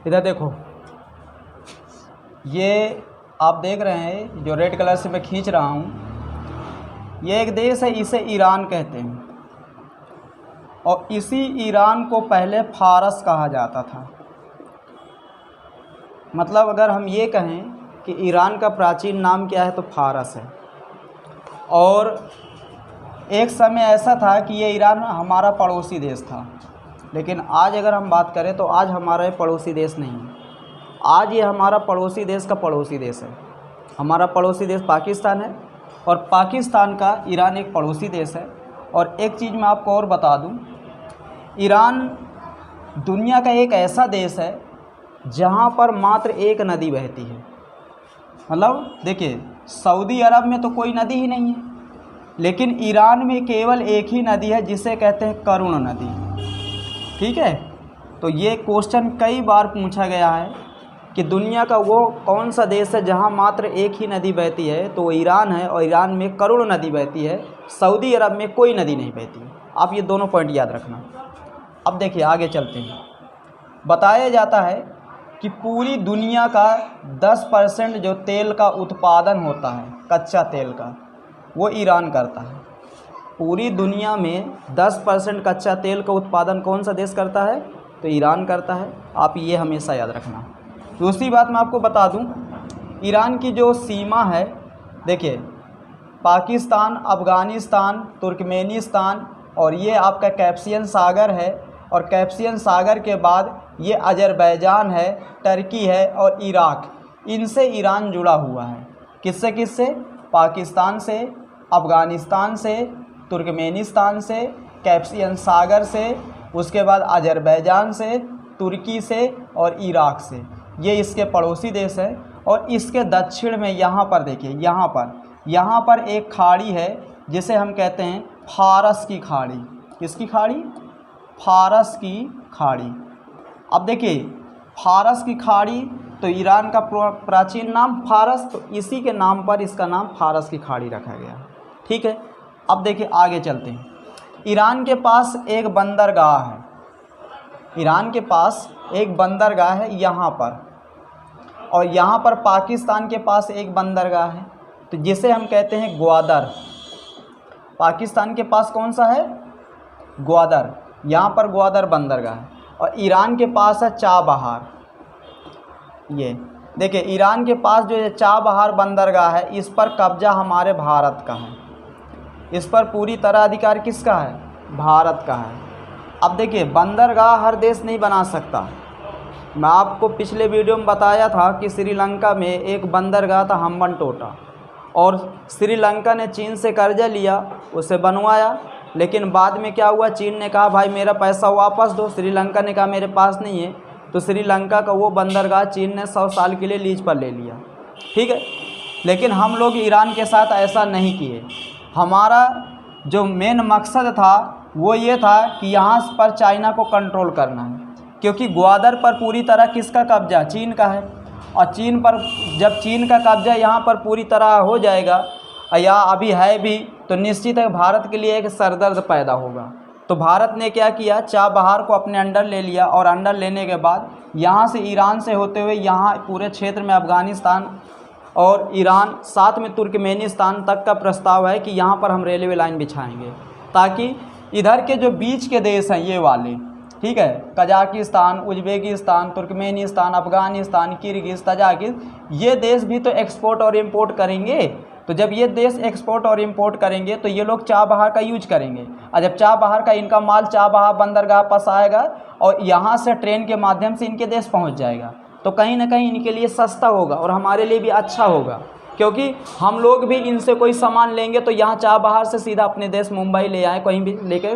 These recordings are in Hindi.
इधर देखो, ये आप देख रहे हैं जो रेड कलर से मैं खींच रहा हूँ, ये एक देश है, इसे ईरान कहते हैं। और इसी ईरान को पहले फारस कहा जाता था। मतलब अगर हम ये कहें कि ईरान का प्राचीन नाम क्या है तो फारस है। और एक समय ऐसा था कि ये ईरान हमारा पड़ोसी देश था, लेकिन आज अगर हम बात करें तो आज हमारा ये पड़ोसी देश नहीं है। आज ये हमारा पड़ोसी देश का पड़ोसी देश है। हमारा पड़ोसी देश पाकिस्तान है और पाकिस्तान का ईरान एक पड़ोसी देश है। और एक चीज़ मैं आपको और बता दूं, ईरान दुनिया का एक ऐसा देश है जहां पर मात्र एक नदी बहती है। मतलब देखिए, सऊदी अरब में तो कोई नदी ही नहीं है, लेकिन ईरान में केवल एक ही नदी है जिसे कहते हैं करुण नदी। ठीक है, तो ये क्वेश्चन कई बार पूछा गया है कि दुनिया का वो कौन सा देश है जहां मात्र एक ही नदी बहती है, तो ईरान है। और ईरान में करुण नदी बहती है, सऊदी अरब में कोई नदी नहीं बहती। आप ये दोनों पॉइंट याद रखना। अब देखिए आगे चलते हैं। बताया जाता है कि पूरी दुनिया का 10% जो तेल का उत्पादन होता है, कच्चा तेल का, वो ईरान करता है। पूरी दुनिया में 10% कच्चा तेल का उत्पादन कौन सा देश करता है? तो ईरान करता है। आप ये हमेशा याद रखना। दूसरी बात मैं आपको बता दूं, ईरान की जो सीमा है, देखिए पाकिस्तान, अफ़गानिस्तान, तुर्कमेनिस्तान और ये आपका कैस्पियन सागर है। और कैस्पियन सागर के बाद ये अज़रबैजान है, टर्की है और इराक। इनसे ईरान जुड़ा हुआ है। किससे किससे? पाकिस्तान से, अफ़गानिस्तान से, तुर्कमेनिस्तान से, कैस्पियन सागर से, उसके बाद अज़रबैजान से, तुर्की से और इराक से। ये इसके पड़ोसी देश है। और इसके दक्षिण में यहाँ पर देखिए, यहाँ पर एक खाड़ी है जिसे हम कहते हैं फारस की खाड़ी। किसकी खाड़ी? फारस की खाड़ी। अब देखिए, फारस की खाड़ी, तो ईरान का प्राचीन नाम फारस, तो इसी के नाम पर इसका नाम फारस की खाड़ी रखा गया। ठीक है, अब देखिए आगे चलते हैं। ईरान के पास एक बंदरगाह है। ईरान के पास एक बंदरगाह है यहाँ पर। और यहाँ पर पाकिस्तान के पास एक बंदरगाह है, तो जिसे हम कहते हैं ग्वादर। पाकिस्तान के पास कौन सा है? ग्वादर। यहाँ पर ग्वादर बंदरगाह है। और ईरान के पास है चाबहार। ये देखिए, ईरान के पास जो ये चाबहार बंदरगाह है, इस पर कब्जा हमारे भारत का है। इस पर पूरी तरह अधिकार किसका है? भारत का है। अब देखिए, बंदरगाह हर देश नहीं बना सकता। मैं आपको पिछले वीडियो में बताया था कि श्रीलंका में एक बंदरगाह था हम्बनटोटा, और श्रीलंका ने चीन से कर्जा लिया, उसे बनवाया। लेकिन बाद में क्या हुआ? चीन ने कहा भाई मेरा पैसा वापस दो। श्रीलंका ने कहा मेरे पास नहीं है। तो श्रीलंका का वो बंदरगाह चीन ने 100 साल के लिए लीज पर ले लिया। ठीक है, लेकिन हम लोग ईरान के साथ ऐसा नहीं किए। हमारा जो मेन मकसद था वो ये था कि यहाँ पर चाइना को कंट्रोल करना है, क्योंकि ग्वादर पर पूरी तरह किसका कब्जा? चीन का है। और चीन पर जब चीन का कब्जा यहाँ पर पूरी तरह हो जाएगा, या अभी है भी, तो निश्चित है भारत के लिए एक सरदर्द पैदा होगा। तो भारत ने क्या किया? चाबहार को अपने अंडर ले लिया। और अंडर लेने के बाद यहाँ से ईरान से होते हुए यहाँ पूरे क्षेत्र में अफ़गानिस्तान और ईरान, साथ में तुर्कमेनिस्तान तक का प्रस्ताव है कि यहाँ पर हम रेलवे लाइन बिछाएंगे, ताकि इधर के जो बीच के देश हैं ये वाले, ठीक है, Kazakhstan, Uzbekistan, Turkmenistan, Afghanistan, Kyrgyz, Tajikistan, ये देश भी तो एक्सपोर्ट और इंपोर्ट करेंगे। तो जब ये देश एक्सपोर्ट और इंपोर्ट करेंगे तो ये लोग चाबहार का यूज करेंगे। और जब चाबहार का इनका माल चाबहार बंदरगाह पास आएगा और यहाँ से ट्रेन के माध्यम से इनके देश पहुँच जाएगा, तो कहीं ना कहीं इनके लिए सस्ता होगा और हमारे लिए भी अच्छा होगा, क्योंकि हम लोग भी इनसे कोई सामान लेंगे तो यहाँ चाबहार से सीधा अपने देश मुंबई ले आए, कहीं भी लेकर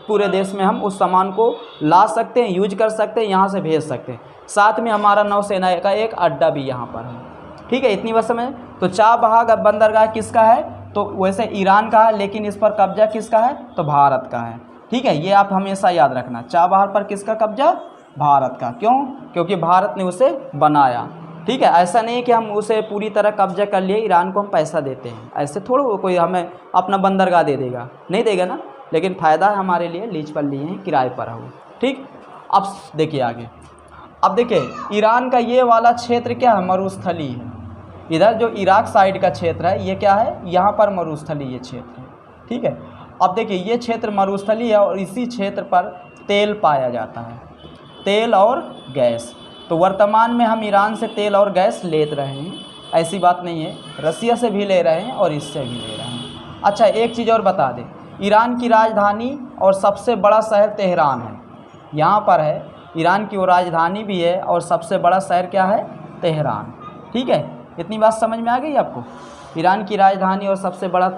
पूरे देश में हम उस सामान को ला सकते हैं, यूज कर सकते हैं, यहाँ से भेज सकते हैं। साथ में हमारा नौसेना का एक अड्डा भी यहाँ पर है। ठीक है, इतनी बात समझ। तो चाबहार बंदरगाह किसका है? तो वैसे ईरान का है, लेकिन इस पर कब्जा किसका है? तो भारत का है। ठीक है, ये आप हमेशा याद रखना। चाबहार पर किसका कब्जा? भारत का। क्यों? क्योंकि भारत ने उसे बनाया। ठीक है, ऐसा नहीं कि हम उसे पूरी तरह कब्जा कर लिए, ईरान को हम पैसा देते हैं, ऐसे थोड़ा कोई हमें अपना बंदरगाह दे देगा, नहीं देगा ना। लेकिन फ़ायदा है हमारे लिए, लीज पर लिए हैं, किराए पर हो। ठीक, अब देखिए आगे। अब देखिए ईरान का ये वाला क्षेत्र क्या है, मरुस्थली है। इधर जो इराक साइड का क्षेत्र है ये क्या है, यहाँ पर मरुस्थली ये क्षेत्र है, ठीक है। अब देखिए ये क्षेत्र मरुस्थली है और इसी क्षेत्र पर तेल पाया जाता है, तेल और गैस। तो वर्तमान में हम ईरान से तेल और गैस ले रहे हैं, ऐसी बात नहीं है, रसिया से भी ले रहे हैं और इससे भी ले रहे हैं। अच्छा एक चीज़ और बता दें, ईरान की राजधानी और सबसे बड़ा शहर तेहरान है, यहाँ पर है। ईरान की वो राजधानी भी है और सबसे बड़ा शहर क्या है, तेहरान, ठीक है। इतनी बात समझ में आ गई आपको। ईरान की राजधानी और सबसे बड़ा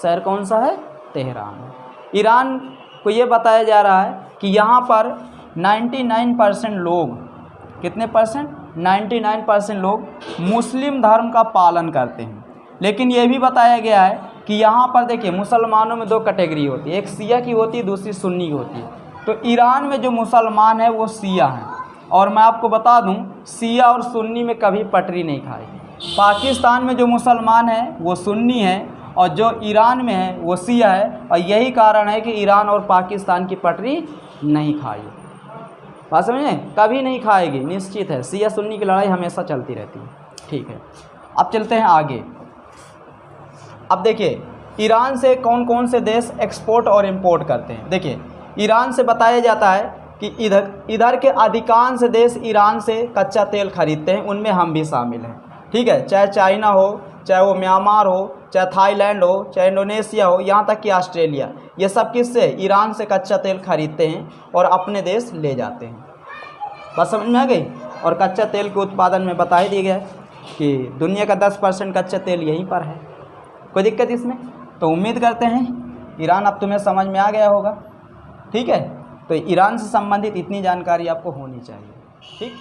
शहर कौन सा है, तेहरान। ईरान को ये बताया जा रहा है कि यहाँ पर 99% लोग, कितने परसेंट, 99% लोग मुस्लिम धर्म का पालन करते हैं। लेकिन ये भी बताया गया है कि यहाँ पर देखिए मुसलमानों में दो कैटेगरी होती है, एक शिया की होती है, दूसरी सुन्नी की होती है। तो ईरान में जो मुसलमान है वो शिया हैं, और मैं आपको बता दूं शिया और सुन्नी में कभी पटरी नहीं खाई। पाकिस्तान में जो मुसलमान हैं वो सुन्नी हैं और जो ईरान में है वो शिया है, और यही कारण है कि ईरान और पाकिस्तान की पटरी नहीं खाई। बात समझे, कभी नहीं खाएगी, निश्चित है। शिया सुन्नी की लड़ाई हमेशा चलती रहती है, ठीक है। अब चलते हैं आगे। अब देखिए ईरान से कौन कौन से देश एक्सपोर्ट और इंपोर्ट करते हैं। देखिए ईरान से बताया जाता है कि इधर के अधिकांश देश ईरान से कच्चा तेल खरीदते हैं, उनमें हम भी शामिल हैं, ठीक है। चाहे चाइना हो, चाहे वो म्यांमार हो, चाहे थाईलैंड हो, चाहे इंडोनेशिया हो, यहाँ तक कि ऑस्ट्रेलिया, ये सब किससे, ईरान से कच्चा तेल खरीदते हैं और अपने देश ले जाते हैं। बस समझ में आ गई। और कच्चा तेल के उत्पादन में बता ही दिया गया कि दुनिया का 10% कच्चा तेल यहीं पर है। कोई दिक्कत इसमें? तो उम्मीद करते हैं ईरान अब तुम्हें समझ में आ गया होगा, ठीक है। तो ईरान से संबंधित इतनी जानकारी आपको होनी चाहिए, ठीक।